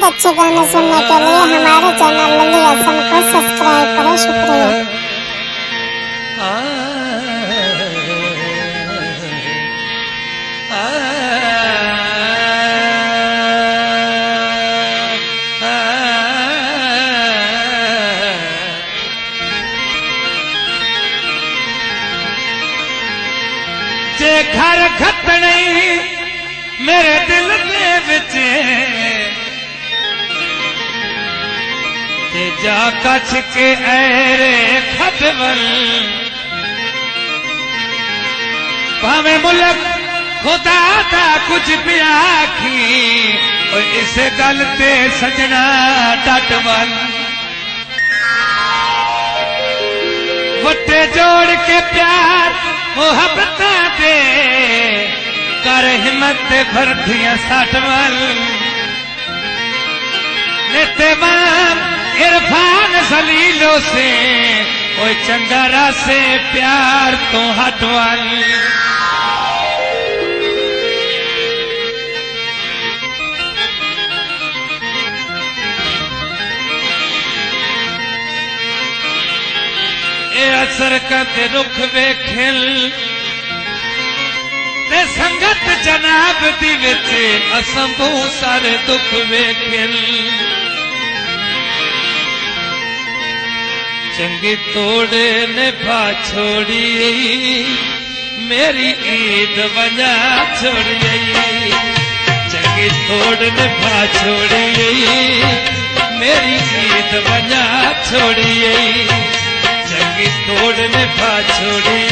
मजीद अच्छे गाने सुनने के लिए हमारे चैनल लल्ली हसन को सब्सक्राइब करें। शुक्रिया। जे घर खतने मेरे दिल दे विच ते जा कछ के ऐरे खटवल भावे मुल्क खुदा दा कुछ भी आखी इस गल ते सजना डटवल वट्टे जोड़ के प्यार मोहब्बत दे कर हिम्मत भरतियां साठवल नित्यवान इरफान सलीलों से कोई चंगारा से प्यार तो हटवल असर करते रुख वेखिल ते संगत जनाब दी विच असंभू सारे दुख वेखिल चंगी तोड़े ने भा छोड़ी मेरी ईद वजा छोड़ी चंगी तोड़ ने भा छोड़ी मेरी ईद वजा छोड़ी चंगी तोड़ ने भा छोड़ी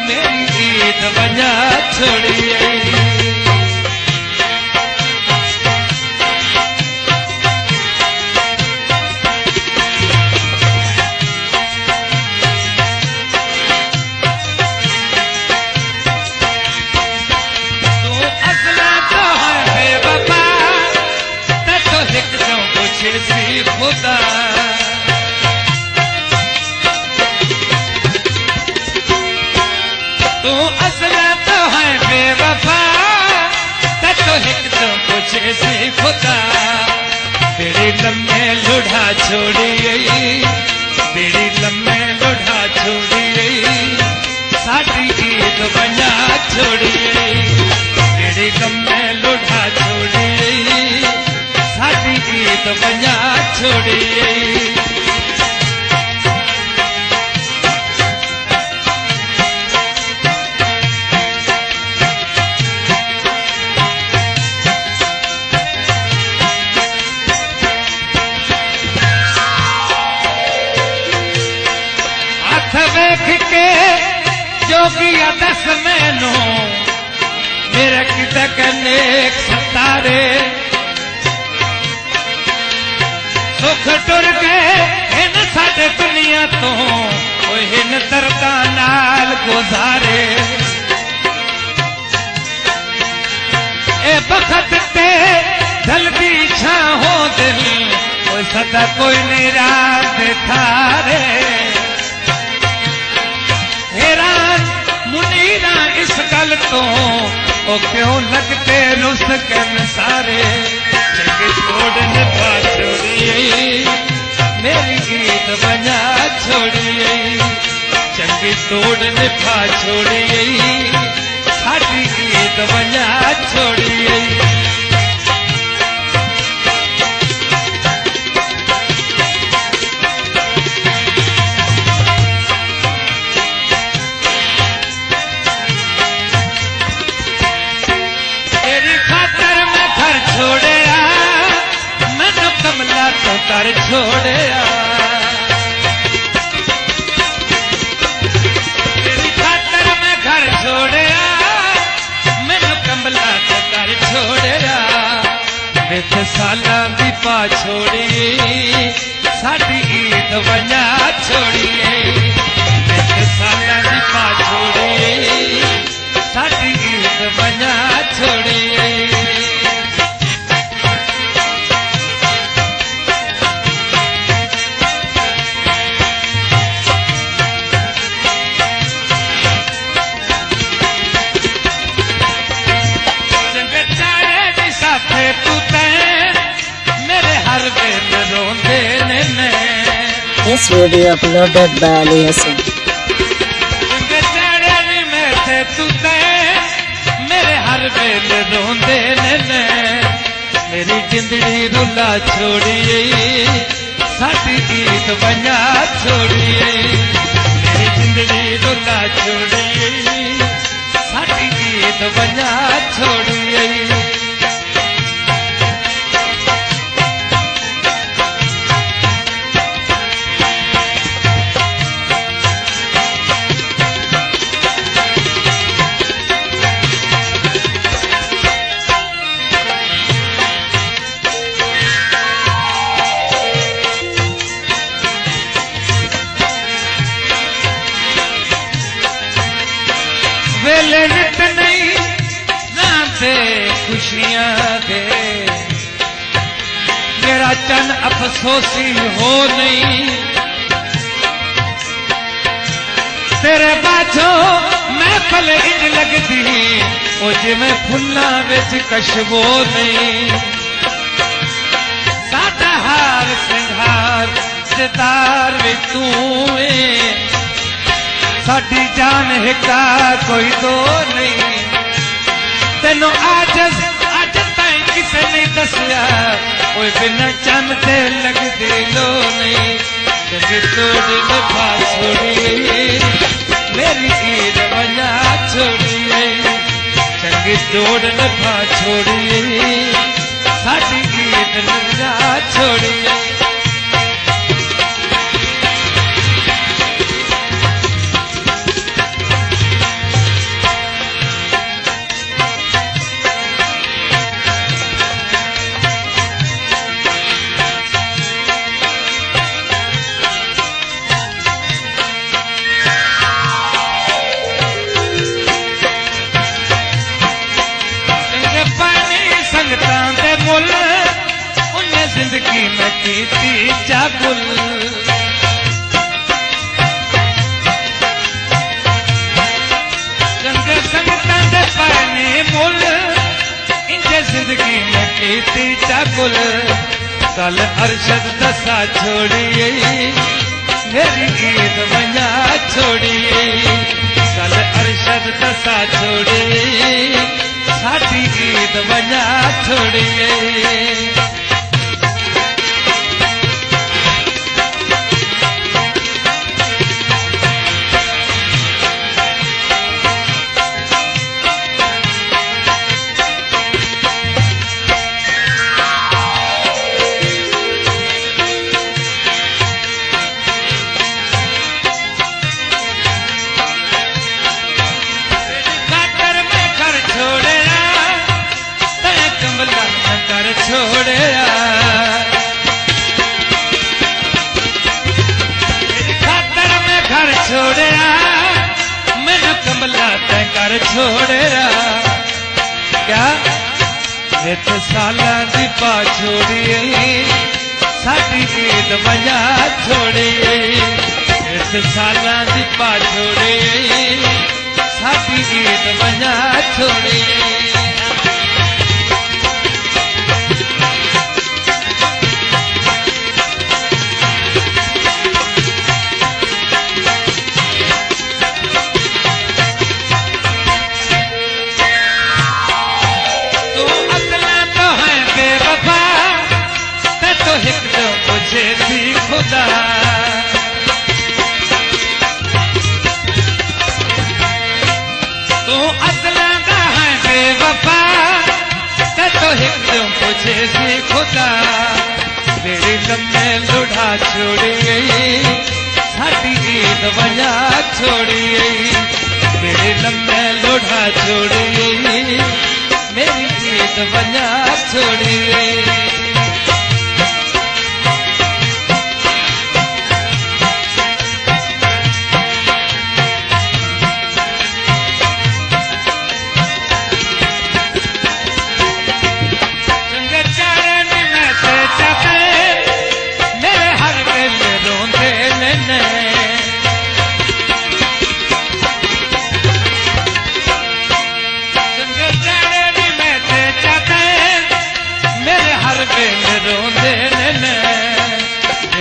मेरी ईद वजा छोड़ी तू असला तो है बेवफा ते तो हिक जो पूछे सी खुदा तू असला तो है बेवफा तो हिक तो पूछे से खुदा बेड़ी लम्बे लुढ़ा छोड़ी बेड़ी लम्बे लुढ़ा छोड़ी साड़ी ईद बना छोड़ी बेड़ी लम्बे लुढ़ा छोड़ी साड़ी ईद बना छोड़ी वेख के जोगिया दस मैनू मेरे कित कने सतारे सुख टुर गए इन साडे दुनिया तो इन दर्दा नाल गुजारे ए बखत ते ढलदी छाहो दिल कोई सदा कोई निराश थारे हैरान मुनीरा इस गल तो ओ क्यों लगते रुसकन सारे चंगी तोड़ ने भा छोड़ी मेरी ईद बजा छोड़ी चंगी तोड़ ने भा छोड़ी साड़ी ईद बजा छोड़ी छोड़या मैनू कमला तो कर छोड़या तेरी खातर मैं घर छोड़या मैनू कमला तो कर छोड़या विच सालां दी पा छोड़ी साडी ईद वजा छोड़ी विच सालां दी पा छोड़ी साडी ईद वजा छोड़ी तू तैं हर वेल रोंदे ने This video uploaded by Ali Hassan. चंगे चढ़े नी मैं थे तू ते मेरे हर वेल रोंदे ने मेरी जिंदड़ी रुला छोड़ी साडी गीत बजा छोड़ी मेरी जिंदड़ी रुला छोड़ी साडी गीत बजा छोड़ी वेले नित नहीं जाते खुशियां दे मेरा चन अफसोसी हो नहीं तेरे बाझो मैं पल इंज लगदी ओ जिवें फुल्लां विच कशबो नहीं साडा हार सिंगार सितार वे तू साडी जान हिका कोई दो नहीं तेनों आज ताईं किसे नहीं दसिया कोई बिना चन ते लगदी लो नहीं चंगी तोड़ लफा छोड़ी मेरी ईद वजा छोड़ी चंगी तोड़ लफा छोड़ी साडी ईद वजा छोड़ी मुल उन्हें जिंदगी में कीती जागुल गंगे संगतां दे पाने मुल इंजे जिंदगी में कीती जागुल कल अरशद दसा छोड़ी मेरी ईद वजा छोड़ी कल अरशद दसा छोड़ी साडी ईद वजा छोड़ी छोड़े खातर में घर छोड़े मैंने कमला तय कर छोड़े क्या नित साला दी पा छोड़ी साडी ईद वजा छोड़ी नित साला दी पा छोड़ी साडी ईद वजा छोड़ी मुझे भी खुदा तू असला दा है बेवफा ते तो हिक मुझे भी खुदा मेरी लम्बे लुढ़ा छोड़ी साडी ईद वजा छोड़ी मेरी लम्बे लुढ़ा छोड़ी मेरी ईद वजा छोड़ी हर बेल रोंदे ने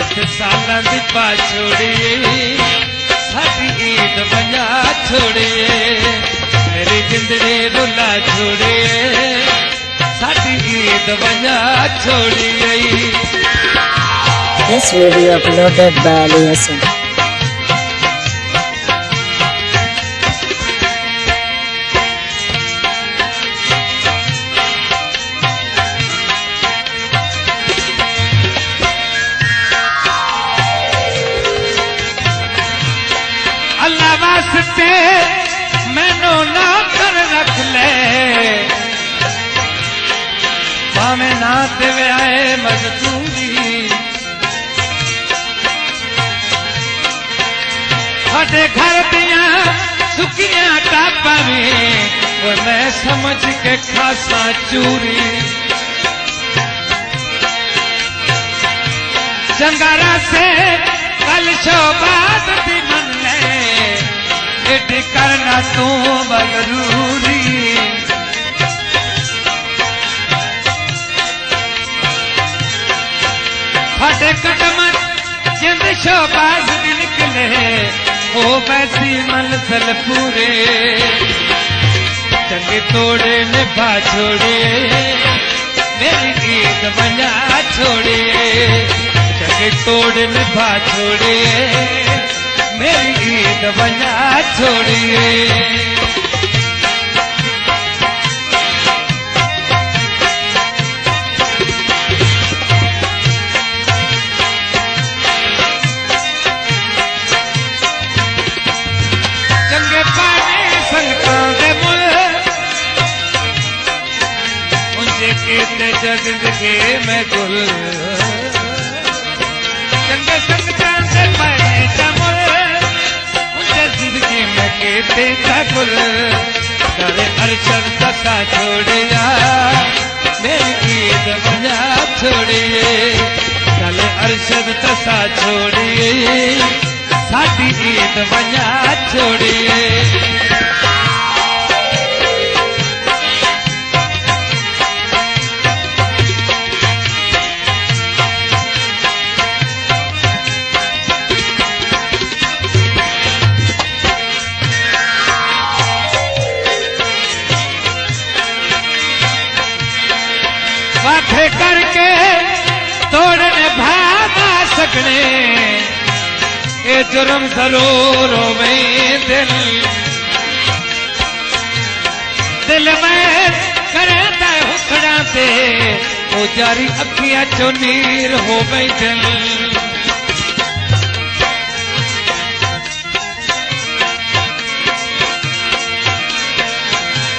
इस सालां दी पाछोड़ी साडी ईद वंजा छोड़िए मेरी जिंदड़ी रुला छोड़िए साडी ईद वंजा छोड़िए। This video uploaded by Ali Hassan. अल्लाह वास्ते मैनू ना कर रख ले भावे ना देवे आए मजदूरी साडे घर दिया सुखियां टापा में वो मैं समझ के खासा चूरी जंगारा से कल शोबाद दी मन ले एडी करना तू बगरूरी फटे कदम जिंद शोबाज दी निकले ओ वैसी मंजिल पूरे चंगे तोड़े निभा छोड़े मेरी ईद वंजा छोड़े चंगे तोड़ निभा छोड़े मेरी ईद वंजा छोड़िए। चंगे पानी संगतां दे मुल उंजे कीते जिंदगी में गुल चंगे संगतां दे पानी दा मुल उंजे जिंदगी में कीते दा गुल करे अरशद तका छोड़िया मेरी ईद वंजा छोड़िए करे अरशद तसा छोड़िए साडी ईद वंजा छोड़िए। वाथे करके तोड़ने भागा सकने ये जुर्म जरूर होवे दिल में करे हुकड़ा ते ओ जारी अखियां चो नीर हो गई दिल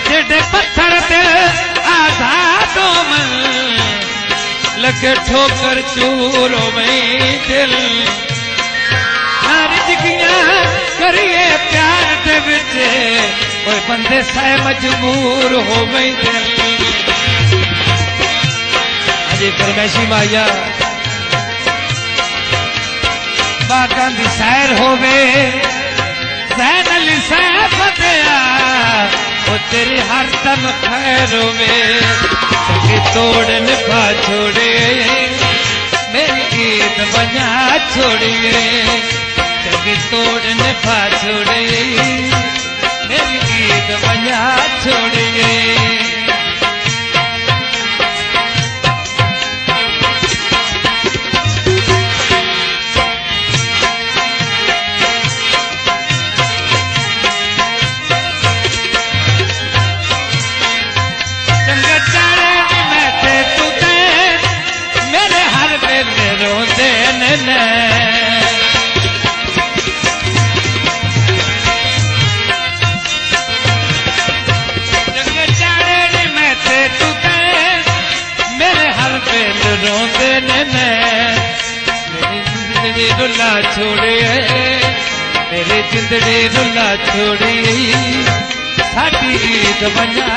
जेडे पत्थर दिल आजादों मन लगे ठोकर चूर हो गई दिल करिए प्यार दे विचे कोई बंदे से मजबूर हो गई दिल अजी फरमैशी माया बागां दी सैर होवे सैन अली सैफ फतेहा ओ तेरी हर दम खैर होवे सके तोड़ निभा छोड़े मेरी ईद वंजा छोड़िए चंगे तोड़ निभा छोड़े मेरी ईद वंजा छोड़िए। चंगे चारे नी मैं ते तू ते मेरे हर वेले रोंदे ने रोंदे ने मेरी जिंदड़ी रुला छोड़िए मेरी जिंदड़ी रुला छोड़िए साडी ईद वंजा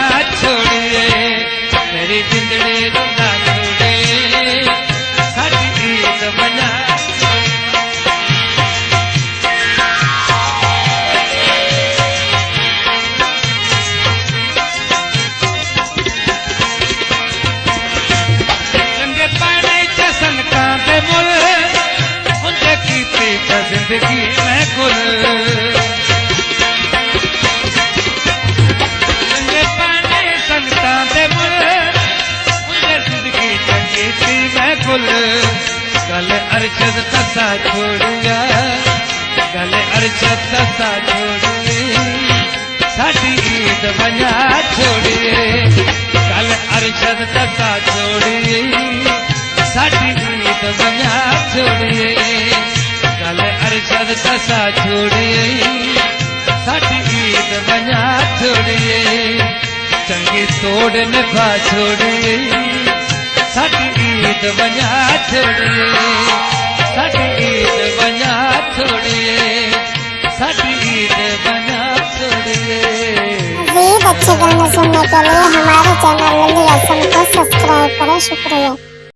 छोड़िए मेरी जिंदड़ी रुला छोड़िए साडी ईद वंजा फुल गल अरशद तसा छोड़िया गल अरशद तसा छोड़िए साडी ईद वञा छोड़िए गल अरशद तसा छोड़िए साडी ईद वञा छोड़िए गल अरशद तसा छोड़िए साडी ईद वञा छोड़िए चंगी तोड़ निभा छोड़िए साडी ईद वञा छोड़िए साडी ईद वञा छोड़िए साडी ईद वञा छोड़िए। मज़ीद अच्छे गाने सुनने के लिए हमारे चैनल लल्ली हसन को सब्सक्राइब करें। शुक्रिया।